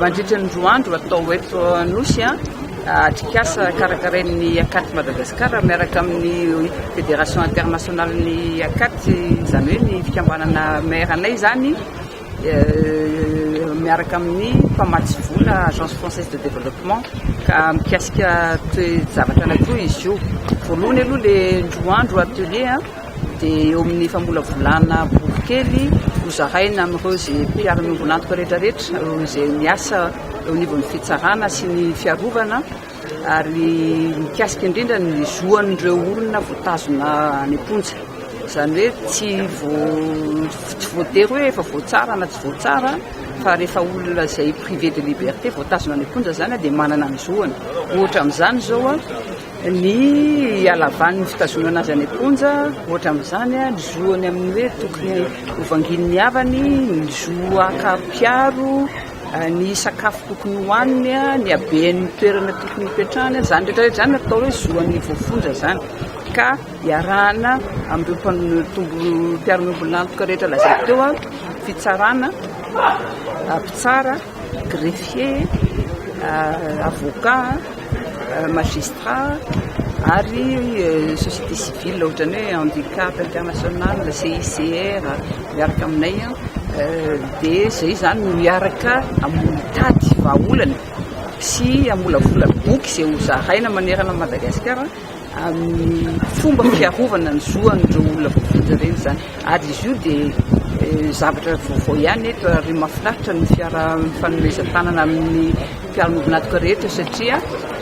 mandritra ny roa andro atao eto Anosy atrikasa karakarain'ny akaty Madagasikara miaraka amin'ny fédération internationale ny akaty, izany hoe ny fikambanana mairanay zany miaraka amin'ny mpamatsy vola agence française de développement ka mikasika zavatra anankiroa izy io. Voalohany aloha le roa andro atelier dia eo amin'ny famolavolana borikely hozaraina amin'ireo izay mpiara-miombonantoka rehetrarehetra izay miasa eo nivon'ny fitsarana sy ny fiarovana, ary mikasika indrindra ny zoan'ireo olona voatazona any am-ponja. Izany hoe tsy voatery hoe efa voatsara na tsy voatsara, fa rehefa olona izay privé de liberté voatazona any am-ponja zany dia manana ny zoany. Ohatra amin'izany zao ny alavan'ny fitazonana azy any am-ponja, ohatra amin'izany ny zoany amin'ny hoe tokony hovanginy havany, ny zoaka-piaro, ny sakafo tokony hohaniny, ny haben'ny toerana tokony hipetrahany, zany rehetrarehetra zany atao hoe zoan'ny voafonja zany. Ka iarahana amin'ireo mpiara-miombonantoka rehetra lazaiko teo fitsarana, mpitsara, greffier, avocat, magistrat ary société civile ohatrany hoe handicap international, CICR miaraka aminay dia zay zany miaraka mitady vahaolana sy amolavola boky izay hozaraina manerana Madagasikara amin'ny fomba fiarovana ny zoan'ireo olona voafonja reny zany. Ary izy io dia zavatra vaovao ihany eto, ary mahafinaritra ny fanomezan-tanana amin'ny mpiara-miombonantoka rehetra satria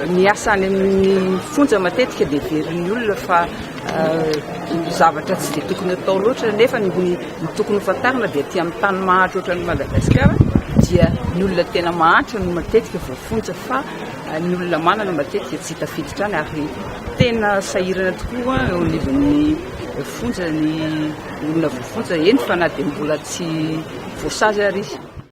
ny asa any amin'ny fonja matetika dia verin'ny olona fa zavatra tsy dia tokony atao loatra, nefa ny tokony hofantarina dia aty amin'ny tany mahantra ohatran'ny Madagasikara dia ny olona tena mahantra no matetika voafonja, fa ny olona manana matetika tsy tafiditra any, ary tena sahirana tokoa eo anivon'ny fonja ny olona voafonja eny, fa na dia mbola tsy voasazy ary izy.